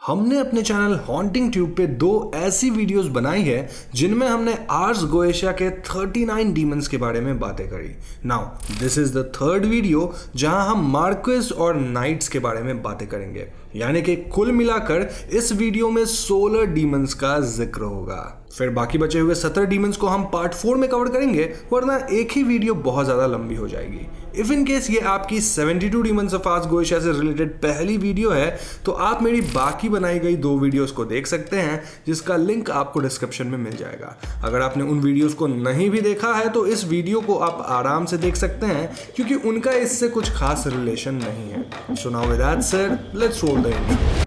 हमने अपने channel haunting tube पे 2 ऐसी वीडियोस बनाई है जिनमें हमने आर्स गोएशिया के 39 डीमंस के बारे में बातें करी। Now this is the third video जहां हम मार्क्वेस और नाइट्स के बारे में बातें करेंगे, यानी कि कुल मिलाकर इस वीडियो में 16 डीमंस का जिक्र होगा। फिर बाकी बचे हुए 17 डीमंस को हम पार्ट 4 में कवर करेंगे, वरना एक ही वीडियो बहुत ज्यादा लंबी हो जाएगी। इफ इन केस ये आपकी 72 डीमंस ऑफ आर्स गोएशिया से रिलेटेड पहली वीडियो है तो आप मेरी बाकी बनाई गई 2 वीडियोस को देख सकते हैं, जिसका लिंक आपको डिस्क्रिप्शन में मिल जाएगा। अगर आपने उन वीडियोस को नहीं भी देखा है तो इस वीडियो को आप आराम से देख सकते हैं, क्योंकि उनका इससे कुछ खास रिलेशन नहीं है। So now with that said, let's roll the intro.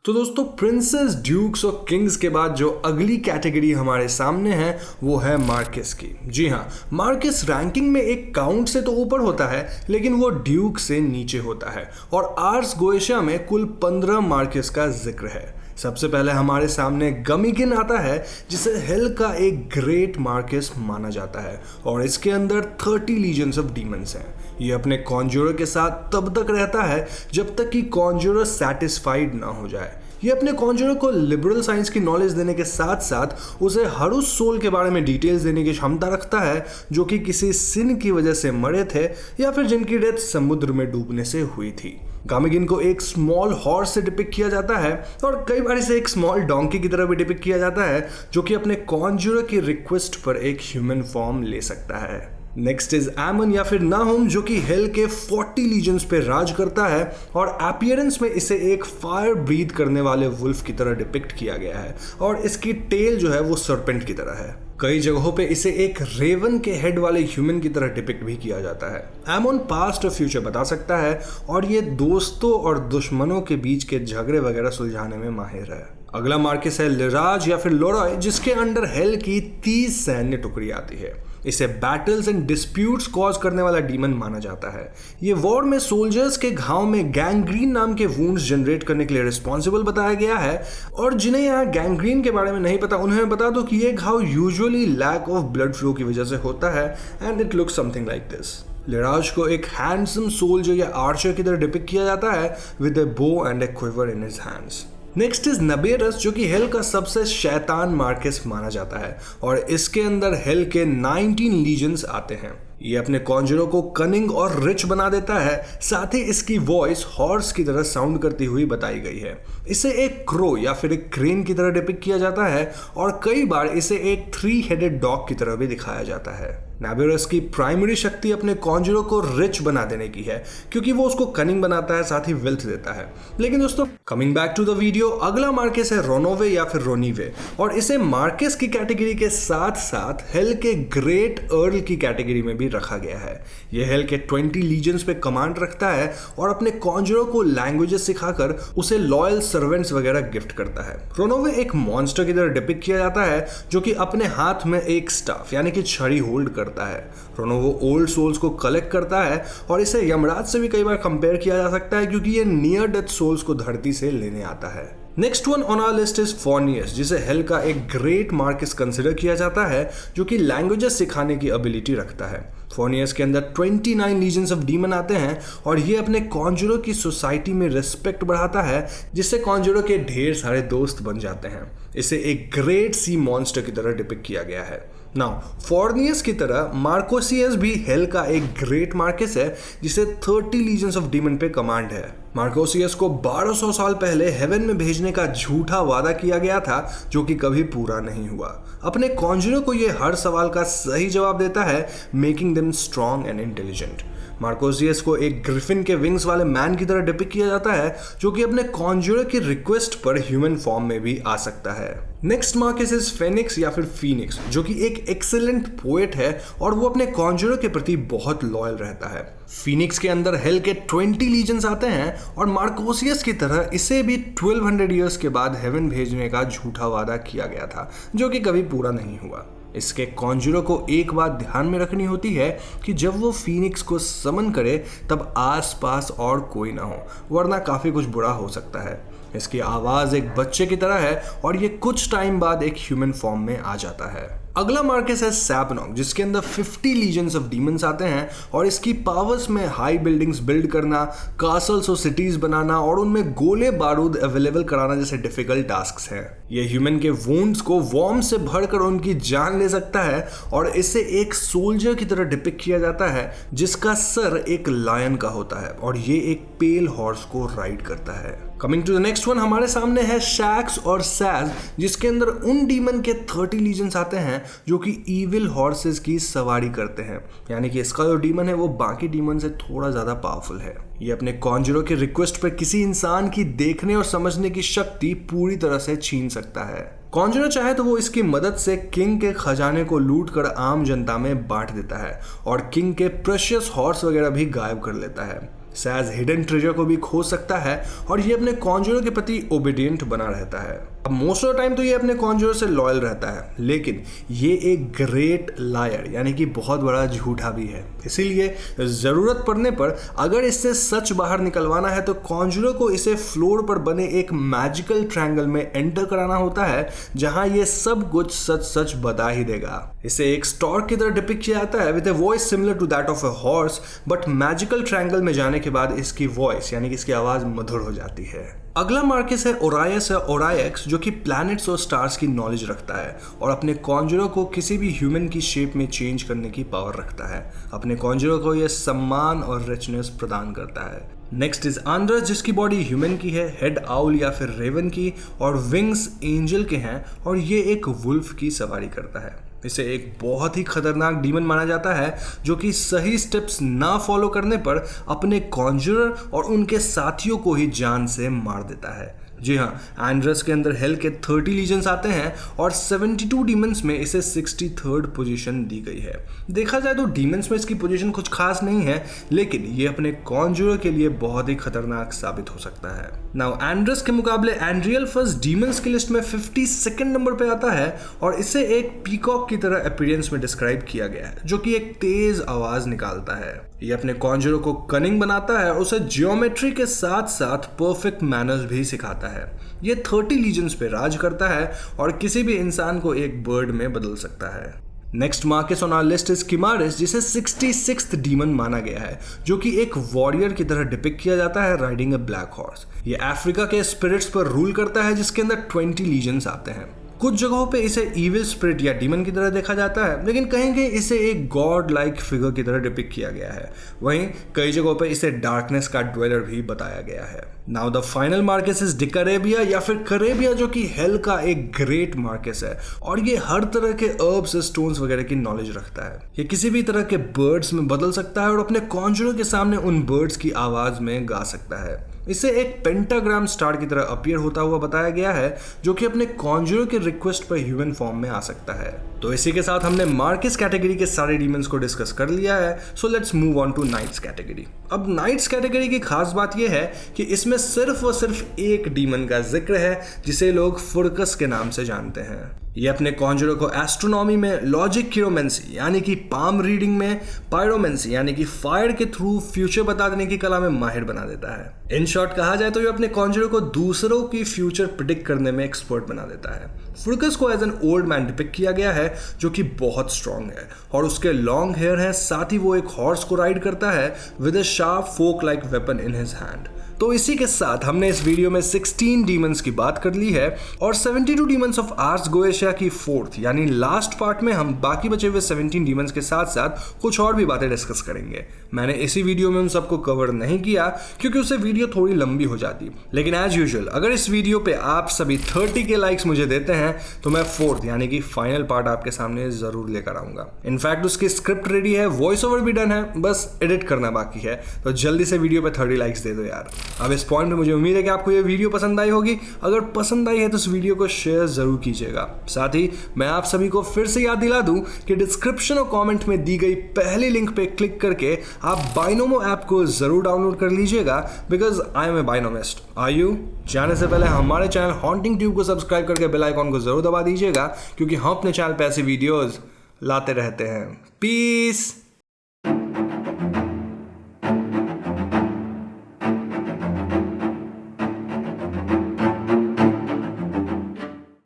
तो दोस्तों, प्रिंसेस, ड्यूक्स और किंग्स के बाद जो अगली कैटेगरी हमारे सामने है वो है मार्किस की। जी हाँ, मार्किस रैंकिंग में एक काउंट से तो ऊपर होता है, लेकिन वो ड्यूक से नीचे होता है और आर्स गोएशिया में कुल 15 मार्किस का जिक्र है। सबसे पहले हमारे सामने गमीगिन आता है, जिसे हेल का एक ग्रेट मार्किस माना जाता है और इसके अंदर 30 लीजन्स ऑफ डीमंस हैं। ये अपने कॉन्ज्यूरर के साथ तब तक रहता है जब तक कि कॉन्ज्यूरर सैटिस्फाइड ना हो जाए। ये अपने कॉन्ज्यूरर को लिबरल साइंस की नॉलेज देने के साथ साथ उसे हर उस सोल के बारे में डिटेल्स देने की क्षमता रखता है जो कि किसी सिन की वजह से मरे थे या फिर जिनकी डेथ समुद्र में डूबने से हुई थी। गामिगिन को एक स्मॉल हॉर्स से डिपिक्ट किया जाता है और कई बार इसे एक स्मॉल डोंकी की तरह भी डिपिक्ट किया जाता है, जो कि अपने कॉन्ज्यूरर की रिक्वेस्ट पर एक ह्यूमन फॉर्म ले सकता है। नेक्स्ट इज एमन या फिर नाहुम, जो कि हेल के 40 लीजन्स पे राज करता है और अपीयरेंस में इसे एक फायर ब्रीथ करने वाले वुल्फ की तरह डिपिक्ट किया गया है और इसकी टेल जो है वो सर्पेंट की तरह है। कई जगहों पे इसे एक रेवन के हेड वाले ह्यूमन की तरह डिपिक्ट भी किया जाता है। एमन पास्ट और फ्यूचर बता सकता है और ये दोस्तों और दुश्मनों के बीच के झगड़े वगैरह सुलझाने में माहिर है। अगला मार्किस है लिराज या फिर लोरॉय, जिसके अंडर हेल की 30 सैन्य टुकड़ी आती है। इसे बैटल्स एंड डिस्प्यूट्स कॉज करने वाला डीमन माना जाता है। ये वॉर में सोल्जर्स के घाव में गैंग्रीन नाम के वुंड्स जनरेट करने के लिए रिस्पॉन्सिबल बताया गया है और जिन्हें यहाँ गैंग्रीन के बारे में नहीं पता उन्हें बता दो कि ये घाव usually lack of blood flow की वजह से होता है and it looks something like this. Leraje को एक हैंडसम सोल्जर या आर्चर की तरह डिपिक्ट किया जाता है with a bow and a quiver in his hands. Next is Naberius, जो कि हेल का सबसे शैतान मार्किस माना जाता है और इसके अंदर हेल के 19 लीजन्स आते हैं। ये अपने कॉन्जरर को कनिंग और रिच बना देता है, साथ ही इसकी वॉइस हॉर्स की तरह साउंड करती हुई बताई गई है। इसे एक क्रो या फिर एक क्रेन की तरह डिपिक्ट किया जाता है और कई बार इसे एक 3 हेडेड डॉग की तरह भी दिखाया जाता है। नाबेरस की प्राइमरी शक्ति अपने कॉन्जरर को रिच बना देने की है, क्योंकि वो उसको कनिंग बनाता है, साथ ही वेल्थ देता है। लेकिन दोस्तों, coming back to the video, अगला मार्किस है रोनोवे या फिर रोनीवे और इसे मार्किस की कैटेगरी के साथ साथ हेल के ग्रेट अर्ल की कैटेगरी में भी रखा गया है। यह हेल के 20 लीजन्स पे कमांड रखता है और अपने कॉन्जरर को लैंग्वेजेस सिखाकर उसे लॉयल सर्वेंट्स वगैरह गिफ्ट करता है। रोनोवे एक मॉन्स्टर की तरह डिपिक्ट किया जाता है जो कि अपने हाथ में एक स्टाफ यानी कि छड़ी होल्ड करता है। रोनोवो ओल्ड सोल्स को कलेक्ट करता है और इसे यमराज से भी कई बार कंपेयर किया जा सकता है, क्योंकि ये नियर डेथ सोल्स को धरती से लेने आता है। Next one on our list is Forneus, जिसे हेल का एक ग्रेट मार्किस कंसिडर किया जाता है, जो कि लैंग्वेजेस सिखाने की एबिलिटी रखता है। फोर्नियस के अंदर 29 लीजन्स ऑफ डीमन आते हैं और ये अपने कॉन्जरर की सोसाइटी में रिस्पेक्ट बढ़ाता है, जिससे कॉन्जरर के ढेर सारे दोस्त बन जाते हैं। इसे एक ग्रेट सी मॉन्स्टर की तरह डिपिक्ट किया गया है। नाउ फोर्नियस की तरह मार्कोसियस भी हेल का एक ग्रेट मार्किस है, जिसे 30 लीजन्स ऑफ डीमन पे कमांड है। मार्कोसियस को 1200 साल पहले हेवन में भेजने का झूठा वादा किया गया था, जो कि कभी पूरा नहीं हुआ। अपने कॉन्जरर को ये हर सवाल का सही जवाब देता है, making them strong and intelligent. Marchosias को एक ग्रिफिन के विंग्स वाले मैन की तरह डिपिक्ट किया जाता है जो कि अपने कॉन्जरर की रिक्वेस्ट पर ह्यूमन फॉर्म में भी आ सकता है। नेक्स्ट मार्कस इज फेनिक्स या फिर फीनिक्स, जो कि एक एक्सेलेंट पोएट है और वो अपने कॉन्जरर के प्रति बहुत लॉयल रहता है। फीनिक्स के अंदर हेल के 20 लीजेंड्स आते हैं और मार्कोसियस की तरह इसे भी 1200 ईयर्स के बाद हेवन भेजने का झूठा वादा किया गया था जो कि कभी पूरा नहीं हुआ। इसके कॉन्जरर को एक बात ध्यान में रखनी होती है कि जब वो फीनिक्स को समन करे तब आसपास और कोई ना हो, वरना काफी कुछ बुरा हो सकता है। इसकी आवाज एक बच्चे की तरह है और ये कुछ टाइम बाद एक ह्यूमन फॉर्म में आ जाता है। अगला मार्कस है सैपनॉक, जिसके अंदर 50 लीजेंड्स ऑफ डीमंस आते हैं और इसकी पावर्स में हाई बिल्डिंग्स बिल्ड करना, कासल्स और सिटीज बनाना और उनमें गोले बारूद अवेलेबल कराना जैसे डिफिकल्ट टास्क्स हैं। ये ह्यूमन के वुंड्स को वॉर्म से भरकर उनकी जान ले सकता है और इसे एक सोल्जर की तरह डिपिक्ट किया जाता है जिसका सर एक लायन का होता है और ये एक पेल हॉर्स को राइड करता है। Coming to the next one, हमारे सामने है शैक्स और सैज, जिसके अंदर उन डीमन के 30 लीजेंड्स आते हैं जो कि इविल हॉर्सेस की सवारी करते हैं, यानी कि इसका जो डीमन है वो बाकी डीमन से थोड़ा ज्यादा पावरफुल है। ये अपने कॉन्जरर की रिक्वेस्ट पर किसी इंसान की देखने और समझने की शक्ति पूरी तरह से छीन सकता है। कॉन्जरर चाहे तो वो इसकी मदद से किंग के खजाने को लूट कर आम जनता में बांट देता है और किंग के प्रेशियस हॉर्स वगैरह भी गायब कर लेता है। सैज हिडन ट्रेजर को भी खोज सकता है और ये अपने कॉन्जरर के प्रति ओबीडियंट बना रहता है। अब मोस्ट ऑफ द टाइम तो ये अपने कॉन्जरर से लॉयल रहता है, लेकिन ये एक ग्रेट लायर यानी कि बहुत बड़ा झूठा भी है। इसीलिए जरूरत पड़ने पर अगर इससे सच बाहर निकलवाना है तो कॉन्जरर को इसे फ्लोर पर बने एक मैजिकल ट्रायंगल में एंटर कराना होता है जहां ये सब कुछ सच सच बता ही देगा। इसे एक स्टॉर्क की तरह डिपिक्ट किया जाता है with a voice similar to that of a horse, but magical triangle में जाने के बाद इसकी वॉइस यानी कि इसकी आवाज मधुर हो जाती है। अगला मार्कस है ओरायस या ओरायक्स, जो कि प्लैनेट्स और स्टार्स की नॉलेज रखता है और अपने कॉन्जरर को किसी भी ह्यूमन की शेप में चेंज करने की पावर रखता है। अपने कॉन्जरर को यह सम्मान और रिचनेस प्रदान करता है। नेक्स्ट इज आंद्रस, जिसकी बॉडी ह्यूमन की है, हेड आउल या फिर रेवन की और विंग्स एंजल के हैं और ये एक वुल्फ की सवारी करता है। इसे एक बहुत ही खतरनाक डीमन माना जाता है जो कि सही स्टेप्स ना फॉलो करने पर अपने कॉन्जरर और उनके साथियों को ही जान से मार देता है। जी हाँ, आंद्रस के अंदर हेल के 30 लीजेंड्स आते हैं और 72 डीमंस में इसे 63rd पोजीशन दी गई है। देखा जाए तो डीमंस में इसकी पोजीशन कुछ खास नहीं है, लेकिन ये अपने कॉन्जरर के लिए बहुत ही खतरनाक साबित हो सकता है। नाउ आंद्रस के मुकाबले एंड्रियल फर्स्ट डीमंस की लिस्ट में 52nd नंबर पे आता है और इसे एक पीकॉक की तरह अपीयरेंस में डिस्क्राइब किया गया है जो कि एक तेज आवाज निकालता है। ये अपने कॉन्जरर को कनिंग बनाता है और उसे जियोमेट्री के साथ साथ परफेक्ट मैनर्स भी सिखाता है। ये 30 लीजेंड्स पे राज करता है और किसी भी इंसान को एक बर्ड में बदल सकता है। Next marquis on our list is Kimaris, जिसे 66th डीमन माना गया है जो कि एक वॉरियर की तरह डिपिक्ट किया जाता है राइडिंग अ ब्लैक हॉर्स। ये अफ्रीका के स्पिरिट्स पर रूल करता है जिसके अंदर 20 लीजेंड्स आते हैं। कुछ जगहों पे इसे इविल स्पिरिट या डीमन की तरह देखा जाता है, लेकिन कहीं कहीं इसे एक गॉड लाइक फिगर की तरह डिपिक्ट किया गया है। वहीं कई जगहों पे इसे डार्कनेस का ड्वेलर भी बताया गया है। Now the final marquis is Decarabia या फिर करेबिया, जो कि हेल का एक ग्रेट मार्कस है और ये हर तरह के अर्ब्स, स्टोन्स वगैरह की नॉलेज रखता है। ये किसी भी तरह के बर्ड्स में बदल सकता है और अपने कॉन्जरर के सामने उन बर्ड्स की आवाज में गा सकता है। इसे एक पेंटाग्राम स्टार की तरह अपीयर होता हुआ बताया गया है जो कि अपने कॉन्जरर के रिक्वेस्ट पर ह्यूमन फॉर्म में आ सकता है। तो इसी के साथ हमने मार्कस कैटेगरी के सारे डीमंस को डिस्कस कर लिया है। So let's move on to knights category. अब नाइट्स कैटेगरी की खास बात यह है कि इसमें सिर्फ और सिर्फ एक डीमन का जिक्र है जिसे लोग फुरकस के नाम से जानते हैं। ये अपने कॉन्जरर को एस्ट्रोनॉमी में, लॉजिक क्यूरोमेंसी यानी कि पाम रीडिंग में, पायरोमेंसी यानी कि फायर के थ्रू फ्यूचर बता देने की कला में माहिर बना देता है। इन शॉर्ट कहा जाए तो ये अपने कॉन्जरर को दूसरों की फ्यूचर प्रिडिक्ट करने में एक्सपर्ट बना देता है। फुरकस को as an old man depict किया गया है जो कि बहुत स्ट्रांग है और उसके लॉन्ग हेयर है, साथ ही वो एक हॉर्स को राइड करता है with a sharp fork like weapon in his hand. तो इसी के साथ हमने इस वीडियो में 16 डीमंस की बात कर ली है और 72 डीमंस ऑफ आर्स गोएशिया बचा कि फोर्थ यानी लास्ट पार्ट में हम बाकी बचे हुए 17 डीमंस के साथ साथ कुछ और भी बातें डिस्कस करेंगे। मैंने इसी वीडियो में उन सबको कवर नहीं किया क्योंकि उससे वीडियो थोड़ी लंबी हो जाती, लेकिन एज यूजुअल अगर इस वीडियो पे आप सभी 30 के लाइक्स मुझे देते हैं तो मैं फोर्थ यानी कि फाइनल पार्ट आपके सामने जरूर लेकर आऊंगा। इनफैक्ट उसकी स्क्रिप्ट रेडी है, वॉइस ओवर भी डन है, बस एडिट करना बाकी है, तो जल्दी से वीडियो पे 30 लाइक्स दे दो यार। अब इस पॉइंट पे मुझे उम्मीद है कि आपको ये वीडियो पसंद आई होगी। अगर पसंद आई है तो इस वीडियो को शेयर जरूर कीजिएगा। साथ ही मैं आप सभी को फिर से याद दिला दूं कि डिस्क्रिप्शन और कमेंट में दी गई पहली लिंक पे क्लिक करके आप बाइनोमो ऐप को जरूर डाउनलोड कर लीजिएगा, बिकॉज आई एम ए बाइनोमिस्ट। आयु जाने से पहले हमारे चैनल हॉन्टिंग ट्यूब को सब्सक्राइब करके बेल आइकॉन को जरूर दबा दीजिएगा, क्योंकि हम अपने चैनल पे ऐसी वीडियोस लाते रहते हैं। पीस।